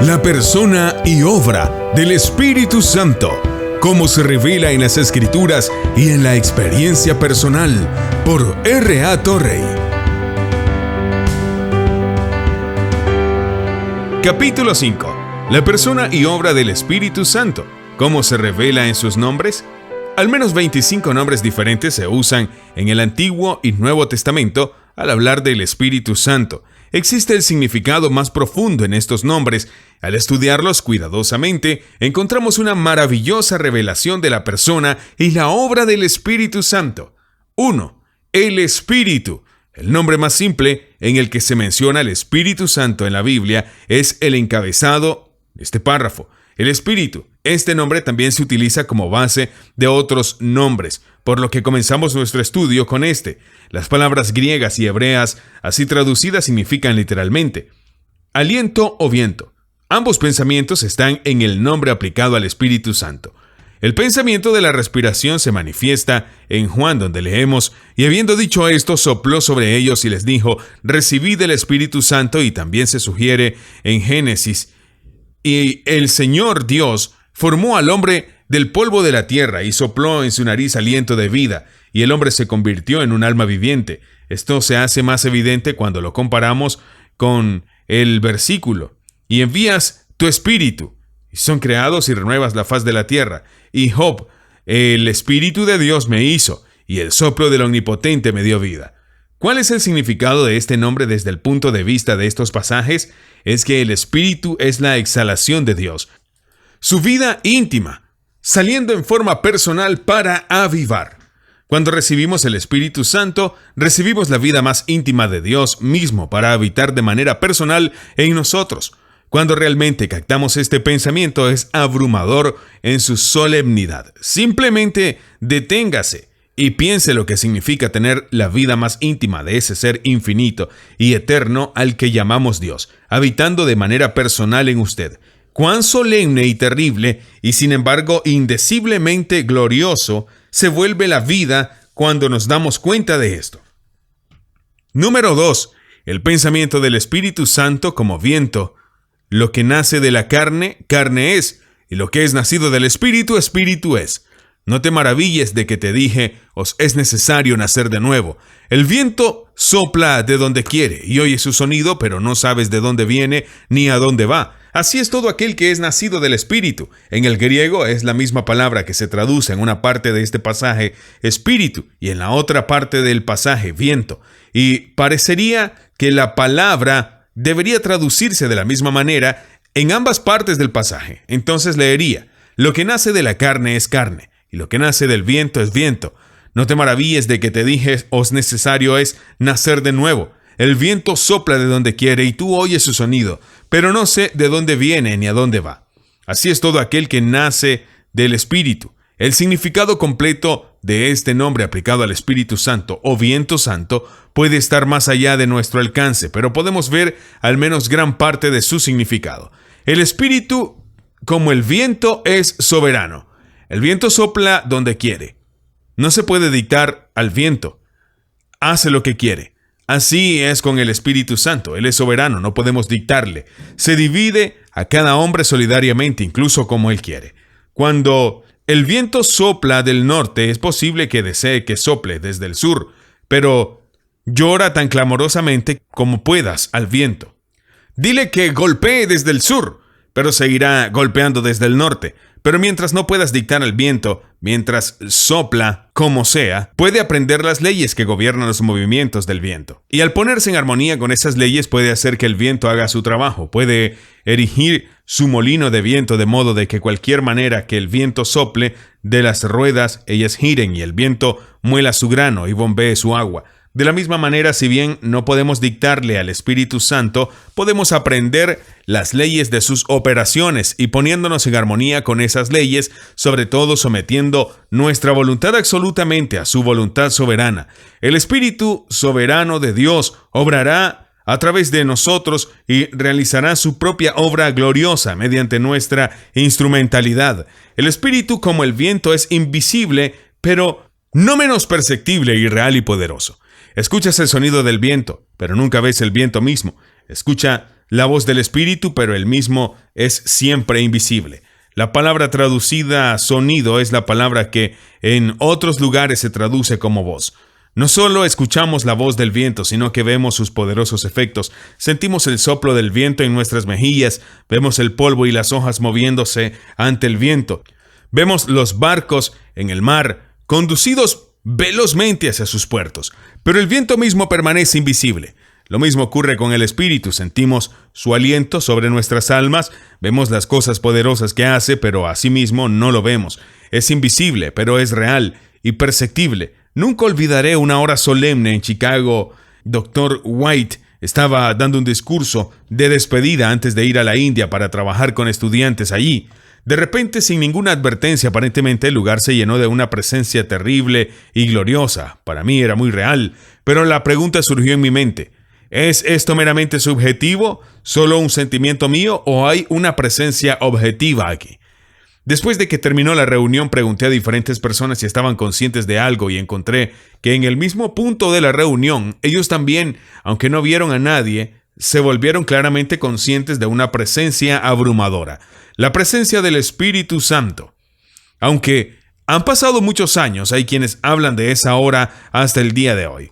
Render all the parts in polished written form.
La persona y obra del Espíritu Santo, cómo se revela en las Escrituras y en la experiencia personal, por R.A. Torrey. Capítulo 5. La persona y obra del Espíritu Santo, cómo se revela en sus nombres. Al menos 25 nombres diferentes se usan en el Antiguo y Nuevo Testamento al hablar del Espíritu Santo. Existe el significado más profundo en estos nombres. Al estudiarlos cuidadosamente, encontramos una maravillosa revelación de la persona y la obra del Espíritu Santo. 1. El Espíritu. El nombre más simple en el que se menciona el Espíritu Santo en la Biblia es el encabezado de este párrafo. El Espíritu. Este nombre también se utiliza como base de otros nombres, por lo que comenzamos nuestro estudio con este. Las palabras griegas y hebreas, así traducidas, significan literalmente aliento o viento. Ambos pensamientos están en el nombre aplicado al Espíritu Santo. El pensamiento de la respiración se manifiesta en Juan, donde leemos: y habiendo dicho esto, sopló sobre ellos y les dijo: recibid el Espíritu Santo. Y también se sugiere en Génesis: y el Señor Dios formó al hombre del polvo de la tierra y sopló en su nariz aliento de vida, y el hombre se convirtió en un alma viviente. Esto se hace más evidente cuando lo comparamos con el versículo: y envías tu espíritu, y son creados y renuevas la faz de la tierra. Y Job: el Espíritu de Dios me hizo, y el soplo del Omnipotente me dio vida. ¿Cuál es el significado de este nombre desde el punto de vista de estos pasajes? Es que el Espíritu es la exhalación de Dios, su vida íntima, saliendo en forma personal para avivar. Cuando recibimos el Espíritu Santo, recibimos la vida más íntima de Dios mismo para habitar de manera personal en nosotros. Cuando realmente captamos este pensamiento, es abrumador en su solemnidad. Simplemente deténgase y piense lo que significa tener la vida más íntima de ese ser infinito y eterno al que llamamos Dios, habitando de manera personal en usted. Cuán solemne y terrible, y sin embargo indeciblemente glorioso, se vuelve la vida cuando nos damos cuenta de esto. Número 2. El pensamiento del Espíritu Santo como viento. Lo que nace de la carne, carne es, y lo que es nacido del Espíritu, Espíritu es. No te maravilles de que te dije: os es necesario nacer de nuevo. El viento sopla de donde quiere y oye su sonido, pero no sabes de dónde viene ni a dónde va. Así es todo aquel que es nacido del Espíritu. En el griego es la misma palabra que se traduce en una parte de este pasaje espíritu y en la otra parte del pasaje viento. Y parecería que la palabra debería traducirse de la misma manera en ambas partes del pasaje. Entonces leería: lo que nace de la carne es carne, y lo que nace del viento es viento. No te maravilles de que te dije: os necesario es nacer de nuevo. El viento sopla de donde quiere y tú oyes su sonido, pero no sé de dónde viene ni a dónde va. Así es todo aquel que nace del Espíritu. El significado completo de este nombre aplicado al Espíritu Santo o viento santo puede estar más allá de nuestro alcance, pero podemos ver al menos gran parte de su significado. El Espíritu, como el viento, es soberano. El viento sopla donde quiere. No se puede dictar al viento. Hace lo que quiere. Así es con el Espíritu Santo. Él es soberano, no podemos dictarle. Se divide a cada hombre solidariamente, incluso como Él quiere. Cuando el viento sopla del norte, es posible que desee que sople desde el sur, pero llora tan clamorosamente como puedas al viento. Dile que golpee desde el sur, pero seguirá golpeando desde el norte. Pero mientras no puedas dictar al viento, mientras sopla como sea, puede aprender las leyes que gobiernan los movimientos del viento. Y al ponerse en armonía con esas leyes, puede hacer que el viento haga su trabajo. Puede erigir su molino de viento de modo de que cualquier manera que el viento sople de las ruedas, ellas giren y el viento muela su grano y bombee su agua. De la misma manera, si bien no podemos dictarle al Espíritu Santo, podemos aprender las leyes de sus operaciones y poniéndonos en armonía con esas leyes, sobre todo sometiendo nuestra voluntad absolutamente a su voluntad soberana. El Espíritu soberano de Dios obrará a través de nosotros y realizará su propia obra gloriosa mediante nuestra instrumentalidad. El Espíritu, como el viento, es invisible, pero no menos perceptible y real y poderoso. Escuchas el sonido del viento, pero nunca ves el viento mismo. Escucha la voz del Espíritu, pero el mismo es siempre invisible. La palabra traducida sonido es la palabra que en otros lugares se traduce como voz. No solo escuchamos la voz del viento, sino que vemos sus poderosos efectos. Sentimos el soplo del viento en nuestras mejillas, vemos el polvo y las hojas moviéndose ante el viento. Vemos los barcos en el mar, conducidos velozmente hacia sus puertos, pero el viento mismo permanece invisible. Lo mismo ocurre con el Espíritu. Sentimos su aliento sobre nuestras almas, vemos las cosas poderosas que hace, pero asimismo no lo vemos. Es invisible, pero es real y perceptible. Nunca olvidaré una hora solemne en Chicago. Dr. White estaba dando un discurso de despedida antes de ir a la India para trabajar con estudiantes allí. De repente, sin ninguna advertencia, aparentemente el lugar se llenó de una presencia terrible y gloriosa. Para mí era muy real, pero la pregunta surgió en mi mente. ¿Es esto meramente subjetivo, solo un sentimiento mío, o hay una presencia objetiva aquí? Después de que terminó la reunión, pregunté a diferentes personas si estaban conscientes de algo y encontré que en el mismo punto de la reunión, ellos también, aunque no vieron a nadie, se volvieron claramente conscientes de una presencia abrumadora, la presencia del Espíritu Santo. Aunque han pasado muchos años, hay quienes hablan de esa hora hasta el día de hoy.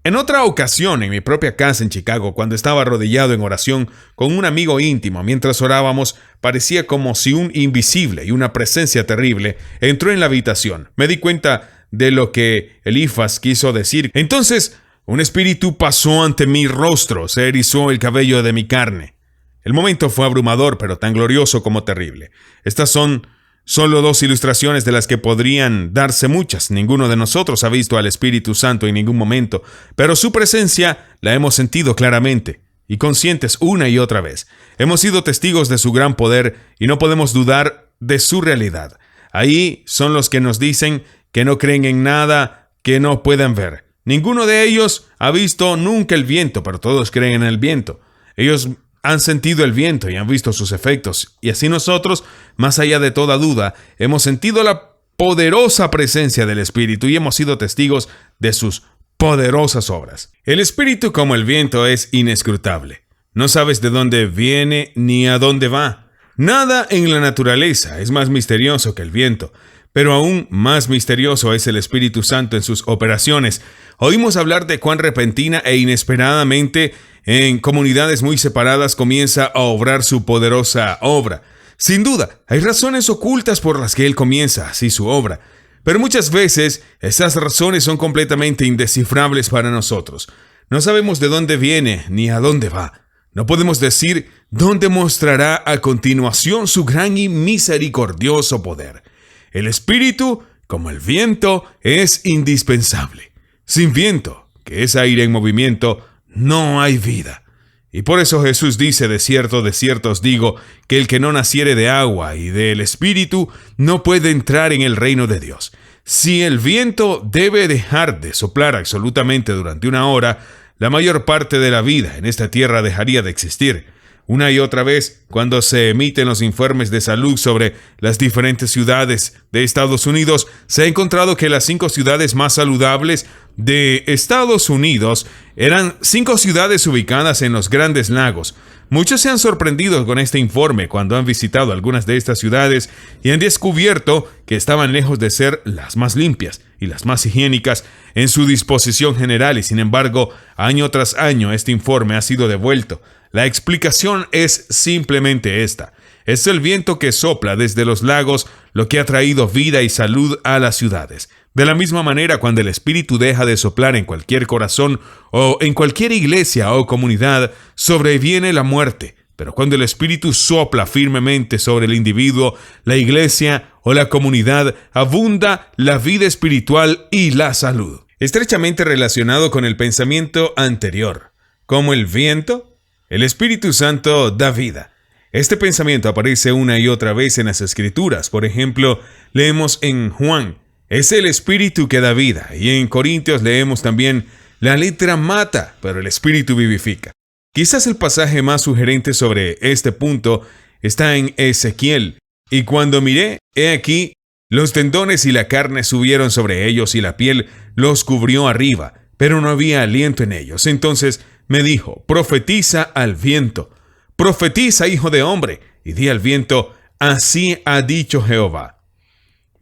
En otra ocasión, en mi propia casa en Chicago, cuando estaba arrodillado en oración con un amigo íntimo, mientras orábamos, parecía como si un invisible y una presencia terrible entró en la habitación. Me di cuenta de lo que Elifaz quiso decir. Entonces, un espíritu pasó ante mi rostro, se erizó el cabello de mi carne. El momento fue abrumador, pero tan glorioso como terrible. Estas son solo dos ilustraciones de las que podrían darse muchas. Ninguno de nosotros ha visto al Espíritu Santo en ningún momento, pero su presencia la hemos sentido claramente y conscientes una y otra vez. Hemos sido testigos de su gran poder y no podemos dudar de su realidad. Ahí son los que nos dicen que no creen en nada que no puedan ver. Ninguno de ellos ha visto nunca el viento, pero todos creen en el viento. Ellos han sentido el viento y han visto sus efectos. Y así nosotros, más allá de toda duda, hemos sentido la poderosa presencia del Espíritu y hemos sido testigos de sus poderosas obras. El Espíritu, como el viento, es inescrutable. No sabes de dónde viene ni a dónde va. Nada en la naturaleza es más misterioso que el viento, pero aún más misterioso es el Espíritu Santo en sus operaciones. Oímos hablar de cuán repentina e inesperadamente en comunidades muy separadas comienza a obrar su poderosa obra. Sin duda, hay razones ocultas por las que Él comienza así su obra, pero muchas veces esas razones son completamente indescifrables para nosotros. No sabemos de dónde viene ni a dónde va. No podemos decir dónde mostrará a continuación su gran y misericordioso poder. El Espíritu, como el viento, es indispensable. Sin viento, que es aire en movimiento, no hay vida. Y por eso Jesús dice, de cierto os digo, que el que no naciere de agua y del Espíritu no puede entrar en el reino de Dios. Si el viento debe dejar de soplar absolutamente durante una hora, la mayor parte de la vida en esta tierra dejaría de existir. Una y otra vez, cuando se emiten los informes de salud sobre las diferentes ciudades de Estados Unidos, se ha encontrado que las 5 ciudades más saludables de Estados Unidos eran 5 ciudades ubicadas en los Grandes Lagos. Muchos se han sorprendido con este informe cuando han visitado algunas de estas ciudades y han descubierto que estaban lejos de ser las más limpias y las más higiénicas en su disposición general, y sin embargo, año tras año este informe ha sido devuelto. La explicación es simplemente esta. Es el viento que sopla desde los lagos lo que ha traído vida y salud a las ciudades. De la misma manera, cuando el Espíritu deja de soplar en cualquier corazón o en cualquier iglesia o comunidad, sobreviene la muerte. Pero cuando el Espíritu sopla firmemente sobre el individuo, la iglesia o la comunidad, abunda la vida espiritual y la salud. Estrechamente relacionado con el pensamiento anterior, como el viento, el Espíritu Santo da vida. Este pensamiento aparece una y otra vez en las Escrituras. Por ejemplo, leemos en Juan, es el Espíritu que da vida. Y en Corintios leemos también, la letra mata, pero el Espíritu vivifica. Quizás el pasaje más sugerente sobre este punto está en Ezequiel. Y cuando miré, he aquí, los tendones y la carne subieron sobre ellos y la piel los cubrió arriba, pero no había aliento en ellos. Entonces me dijo: profetiza al viento, profetiza, hijo de hombre, y di al viento: así ha dicho Jehová.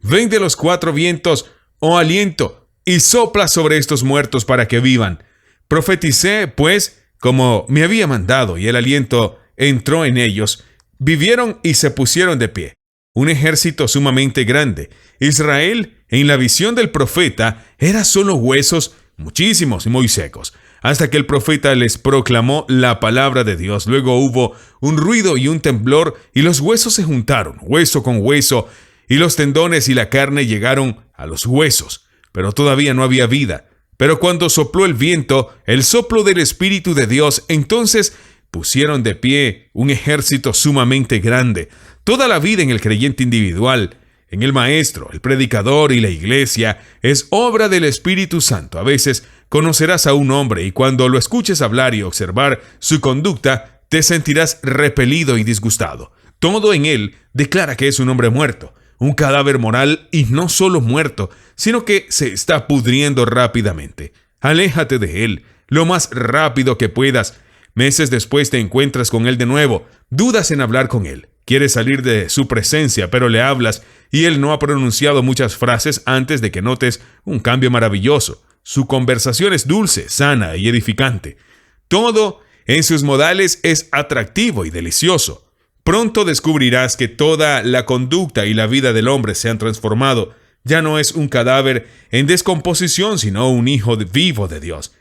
Ven de los 4 vientos, oh aliento, y sopla sobre estos muertos para que vivan. Profeticé, pues, como me había mandado, y el aliento entró en ellos. Vivieron y se pusieron de pie. Un ejército sumamente grande. Israel, en la visión del profeta, era solo huesos, muchísimos y muy secos, hasta que el profeta les proclamó la palabra de Dios. Luego hubo un ruido y un temblor, y los huesos se juntaron, hueso con hueso, y los tendones y la carne llegaron a los huesos, pero todavía no había vida. Pero cuando sopló el viento, el soplo del Espíritu de Dios, entonces pusieron de pie un ejército sumamente grande. Toda la vida en el creyente individual, en el maestro, el predicador y la iglesia, es obra del Espíritu Santo. A veces conocerás a un hombre y cuando lo escuches hablar y observar su conducta, te sentirás repelido y disgustado. Todo en él declara que es un hombre muerto, un cadáver moral, y no solo muerto, sino que se está pudriendo rápidamente. Aléjate de él lo más rápido que puedas. Meses después te encuentras con él de nuevo. Dudas en hablar con él. Quieres salir de su presencia, pero le hablas y él no ha pronunciado muchas frases antes de que notes un cambio maravilloso. Su conversación es dulce, sana y edificante. Todo en sus modales es atractivo y delicioso. Pronto descubrirás que toda la conducta y la vida del hombre se han transformado. Ya no es un cadáver en descomposición, sino un hijo vivo de Dios.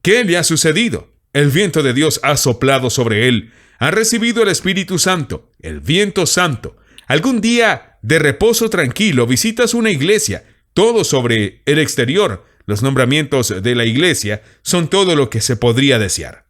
¿Qué le ha sucedido? El viento de Dios ha soplado sobre él. Ha recibido el Espíritu Santo, el viento santo. Algún día de reposo tranquilo visitas una iglesia. Todo sobre el exterior. Los nombramientos de la iglesia son todo lo que se podría desear.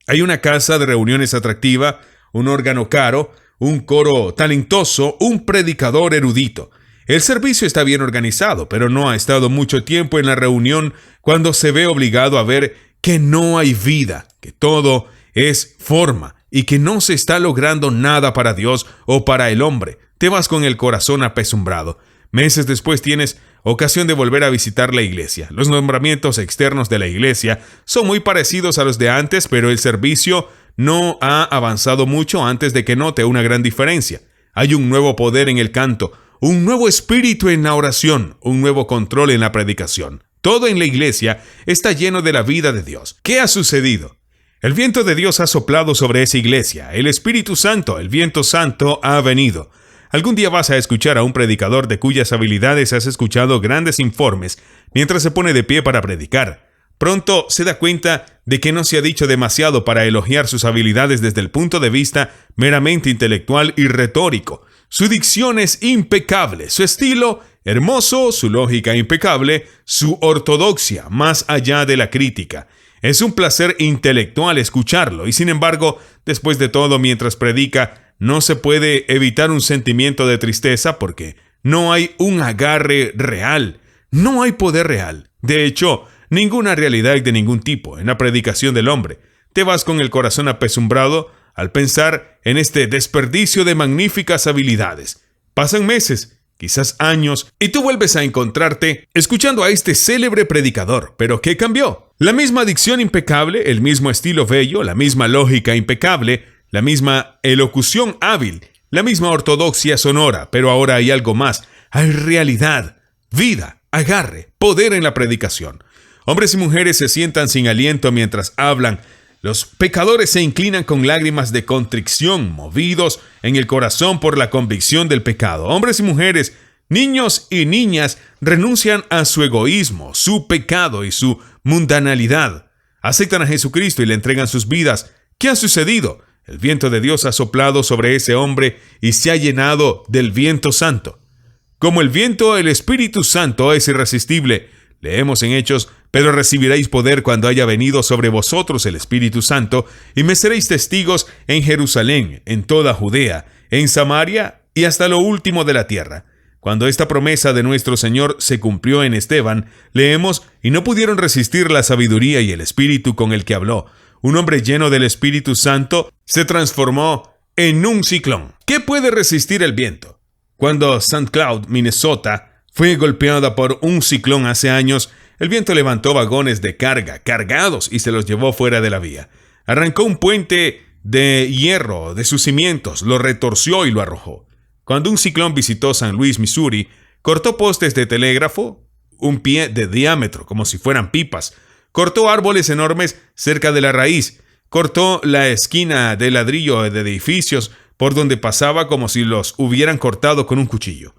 Hay una casa de reuniones atractiva, un órgano caro, un coro talentoso, un predicador erudito. El servicio está bien organizado, pero no ha estado mucho tiempo en la reunión cuando se ve obligado a ver que no hay vida, que todo es forma y que no se está logrando nada para Dios o para el hombre. Te vas con el corazón apesumbrado. Meses después tienes ocasión de volver a visitar la iglesia. Los nombramientos externos de la iglesia son muy parecidos a los de antes, pero el servicio no ha avanzado mucho antes de que note una gran diferencia. Hay un nuevo poder en el canto, un nuevo espíritu en la oración, un nuevo control en la predicación. Todo en la iglesia está lleno de la vida de Dios. ¿Qué ha sucedido? El viento de Dios ha soplado sobre esa iglesia. El Espíritu Santo, el viento santo, ha venido. Algún día vas a escuchar a un predicador de cuyas habilidades has escuchado grandes informes mientras se pone de pie para predicar. Pronto se da cuenta de que no se ha dicho demasiado para elogiar sus habilidades desde el punto de vista meramente intelectual y retórico. Su dicción es impecable, su estilo hermoso, su lógica impecable, su ortodoxia más allá de la crítica. Es un placer intelectual escucharlo y sin embargo, después de todo, mientras predica, no se puede evitar un sentimiento de tristeza porque no hay un agarre real, no hay poder real. De hecho, ninguna realidad de ningún tipo en la predicación del hombre. Te vas con el corazón apesumbrado al pensar en este desperdicio de magníficas habilidades. Pasan meses, quizás años, y tú vuelves a encontrarte escuchando a este célebre predicador. ¿Pero qué cambió? La misma dicción impecable, el mismo estilo bello, la misma lógica impecable, la misma elocución hábil, la misma ortodoxia sonora, pero ahora hay algo más. Hay realidad, vida, agarre, poder en la predicación. Hombres y mujeres se sientan sin aliento mientras hablan. Los pecadores se inclinan con lágrimas de contrición, movidos en el corazón por la convicción del pecado. Hombres y mujeres, niños y niñas renuncian a su egoísmo, su pecado y su mundanalidad. Aceptan a Jesucristo y le entregan sus vidas. ¿Qué ha sucedido? El viento de Dios ha soplado sobre ese hombre y se ha llenado del viento santo. Como el viento, el Espíritu Santo es irresistible. Leemos en Hechos: pero recibiréis poder cuando haya venido sobre vosotros el Espíritu Santo, y me seréis testigos en Jerusalén, en toda Judea, en Samaria y hasta lo último de la tierra. Cuando esta promesa de nuestro Señor se cumplió en Esteban, leemos: y no pudieron resistir la sabiduría y el espíritu con el que habló. Un hombre lleno del Espíritu Santo se transformó en un ciclón. ¿Qué puede resistir el viento? Cuando St. Cloud, Minnesota, fue golpeada por un ciclón hace años, El viento levantó vagones de carga, cargados, y se los llevó fuera de la vía. Arrancó un puente de hierro de sus cimientos, lo retorció y lo arrojó. Cuando un ciclón visitó San Luis, Missouri, cortó postes de telégrafo, un pie de diámetro, como si fueran pipas. Cortó árboles enormes cerca de la raíz. Cortó la esquina de ladrillo de edificios por donde pasaba como si los hubieran cortado con un cuchillo.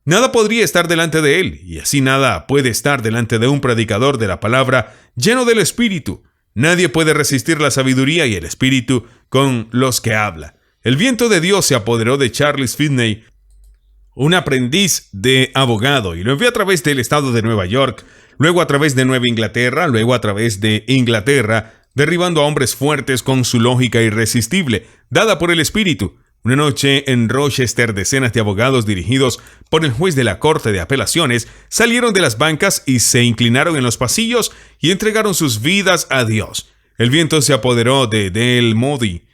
Nada podría estar delante de él, y así nada puede estar delante de un predicador de la palabra lleno del Espíritu. Nadie puede resistir la sabiduría y el Espíritu con los que habla. El viento de Dios se apoderó de Charles Finney, un aprendiz de abogado, y lo envió a través del estado de Nueva York, luego a través de Nueva Inglaterra, luego a través de Inglaterra, derribando a hombres fuertes con su lógica irresistible, dada por el Espíritu. Una noche en Rochester, decenas de abogados dirigidos por el juez de la Corte de Apelaciones salieron de las bancas y se inclinaron en los pasillos y entregaron sus vidas a Dios. El viento se apoderó de Dale Moody,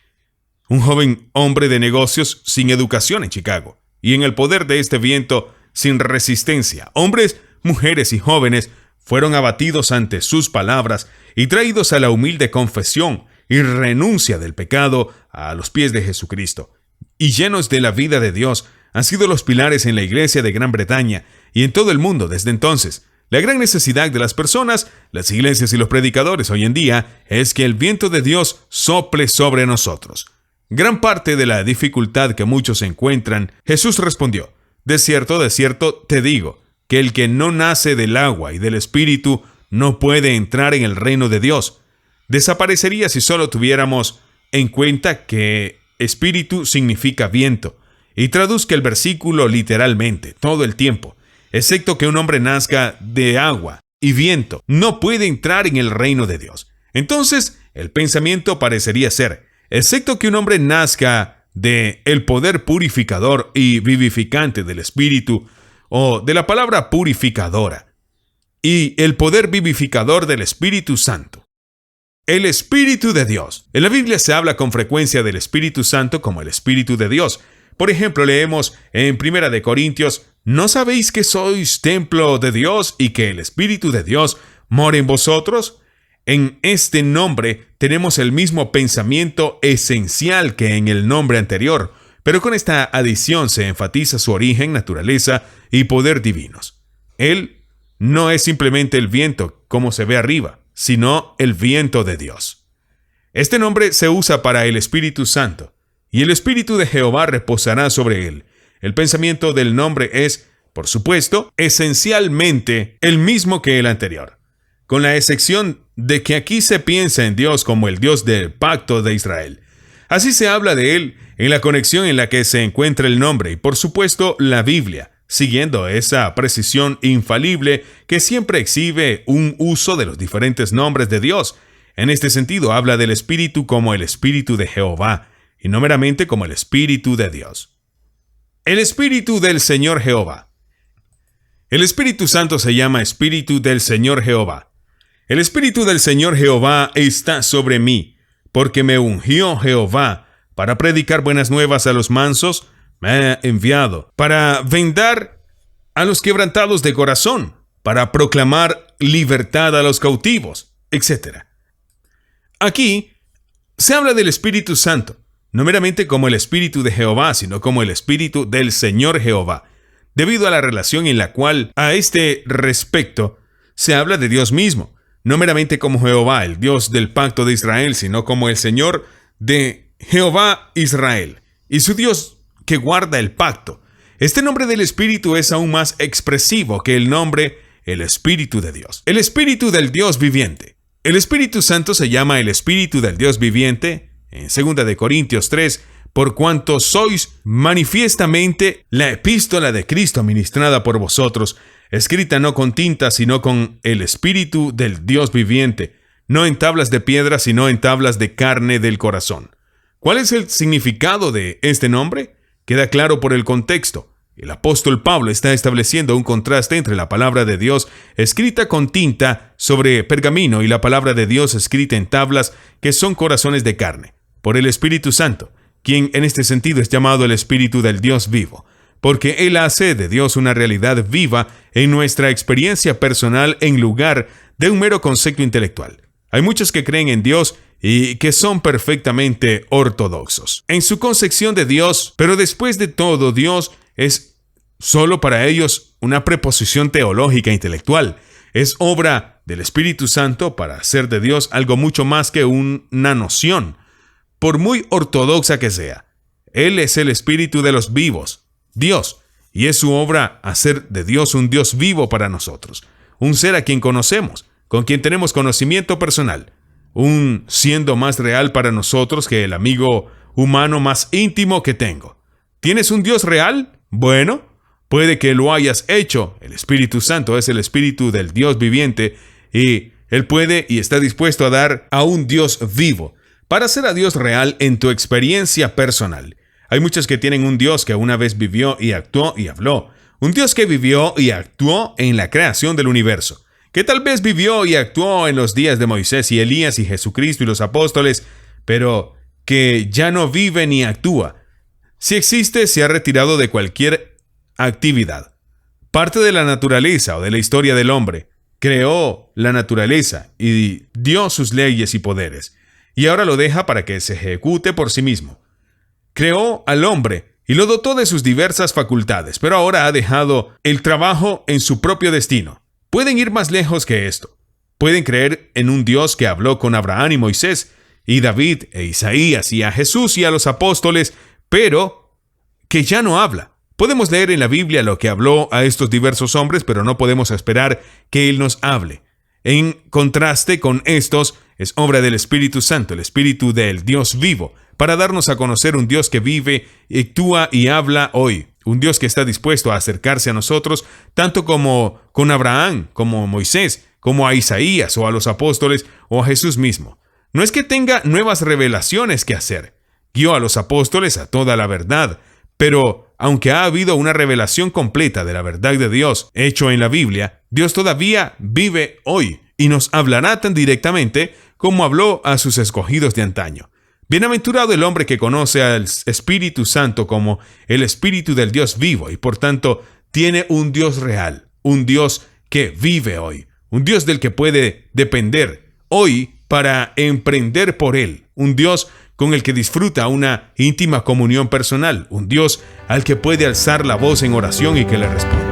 un joven hombre de negocios sin educación en Chicago, y en el poder de este viento sin resistencia, hombres, mujeres y jóvenes fueron abatidos ante sus palabras y traídos a la humilde confesión y renuncia del pecado a los pies de Jesucristo. Y llenos de la vida de Dios, han sido los pilares en la iglesia de Gran Bretaña y en todo el mundo desde entonces. La gran necesidad de las personas, las iglesias y los predicadores hoy en día es que el viento de Dios sople sobre nosotros. Gran parte de la dificultad que muchos encuentran, Jesús respondió: de cierto, te digo, que el que no nace del agua y del Espíritu no puede entrar en el reino de Dios. Desaparecería si solo tuviéramos en cuenta que Espíritu significa viento, y traduzca el versículo literalmente, todo el tiempo. Excepto que un hombre nazca de agua y viento, no puede entrar en el reino de Dios. Entonces, el pensamiento parecería ser: excepto que un hombre nazca de el poder purificador y vivificante del Espíritu, o de la palabra purificadora, y el poder vivificador del Espíritu Santo. El Espíritu de Dios. En la Biblia se habla con frecuencia del Espíritu Santo como el Espíritu de Dios. Por ejemplo, leemos en 1 Corintios: ¿no sabéis que sois templo de Dios y que el Espíritu de Dios mora en vosotros? En este nombre tenemos el mismo pensamiento esencial que en el nombre anterior, pero con esta adición se enfatiza su origen, naturaleza y poder divinos. Él no es simplemente el viento, como se ve arriba, sino el viento de Dios. Este nombre se usa para el Espíritu Santo, y el Espíritu de Jehová reposará sobre él. El pensamiento del nombre es, por supuesto, esencialmente el mismo que el anterior, con la excepción de que aquí se piensa en Dios como el Dios del pacto de Israel. Así se habla de él en la conexión en la que se encuentra el nombre y, por supuesto, la Biblia, siguiendo esa precisión infalible que siempre exhibe un uso de los diferentes nombres de Dios. En este sentido, habla del Espíritu como el Espíritu de Jehová, y no meramente como el Espíritu de Dios. El Espíritu del Señor Jehová. El Espíritu Santo se llama Espíritu del Señor Jehová. El Espíritu del Señor Jehová está sobre mí, porque me ungió Jehová para predicar buenas nuevas a los mansos. Me ha enviado para vendar a los quebrantados de corazón, para proclamar libertad a los cautivos, etc. Aquí se habla del Espíritu Santo, no meramente como el Espíritu de Jehová, sino como el Espíritu del Señor Jehová, debido a la relación en la cual a este respecto se habla de Dios mismo, no meramente como Jehová, el Dios del pacto de Israel, sino como el Señor de Jehová Israel, y su Dios que guarda el pacto. Este nombre del Espíritu es aún más expresivo que el nombre, el Espíritu de Dios. El Espíritu del Dios viviente. El Espíritu Santo se llama el Espíritu del Dios viviente, en 2 Corintios 3, por cuanto sois manifiestamente la epístola de Cristo ministrada por vosotros, escrita no con tinta, sino con el Espíritu del Dios viviente, no en tablas de piedra, sino en tablas de carne del corazón. ¿Cuál es el significado de este nombre? Queda claro por el contexto. El apóstol Pablo está estableciendo un contraste entre la palabra de Dios escrita con tinta sobre pergamino y la palabra de Dios escrita en tablas que son corazones de carne, por el Espíritu Santo, quien en este sentido es llamado el Espíritu del Dios vivo. porque Él hace de Dios una realidad viva en nuestra experiencia personal en lugar de un mero concepto intelectual. Hay muchos que creen en Dios y que son perfectamente ortodoxos en su concepción de Dios, pero después de todo, Dios es solo para ellos una preposición teológica e intelectual. Es obra del Espíritu Santo para hacer de Dios algo mucho más que una noción, por muy ortodoxa que sea. Él es el Espíritu de los vivos, Dios, y es su obra hacer de Dios un Dios vivo para nosotros, un ser a quien conocemos, con quien tenemos conocimiento personal, un siendo más real para nosotros que el amigo humano más íntimo que tengo. ¿Tienes un Dios real? Bueno, puede que lo hayas hecho. El Espíritu Santo es el Espíritu del Dios viviente y Él puede y está dispuesto a dar a un Dios vivo para hacer a Dios real en tu experiencia personal. Hay muchos que tienen un Dios que una vez vivió y actuó y habló. Un Dios que vivió y actuó en la creación del universo, que tal vez vivió y actuó en los días de Moisés y Elías y Jesucristo y los apóstoles, pero que ya no vive ni actúa. Si existe, se ha retirado de cualquier actividad. Parte de la naturaleza o de la historia del hombre. Creó la naturaleza y dio sus leyes y poderes, y ahora lo deja para que se ejecute por sí mismo. Creó al hombre y lo dotó de sus diversas facultades, pero ahora ha dejado el trabajo en su propio destino. Pueden ir más lejos que esto. Pueden creer en un Dios que habló con Abraham y Moisés, y David e Isaías, y a Jesús y a los apóstoles, pero que ya no habla. Podemos leer en la Biblia lo que habló a estos diversos hombres, pero no podemos esperar que Él nos hable. En contraste con estos, es obra del Espíritu Santo, el Espíritu del Dios vivo, para darnos a conocer un Dios que vive, actúa y habla hoy. Un Dios que está dispuesto a acercarse a nosotros, tanto como con Abraham, como Moisés, como a Isaías o a los apóstoles o a Jesús mismo. No es que tenga nuevas revelaciones que hacer. Guió a los apóstoles a toda la verdad, pero aunque ha habido una revelación completa de la verdad de Dios hecho en la Biblia, Dios todavía vive hoy y nos hablará tan directamente como habló a sus escogidos de antaño. Bienaventurado el hombre que conoce al Espíritu Santo como el Espíritu del Dios vivo y por tanto tiene un Dios real, un Dios que vive hoy, un Dios del que puede depender hoy para emprender por Él, un Dios con el que disfruta una íntima comunión personal, un Dios al que puede alzar la voz en oración y que le responde.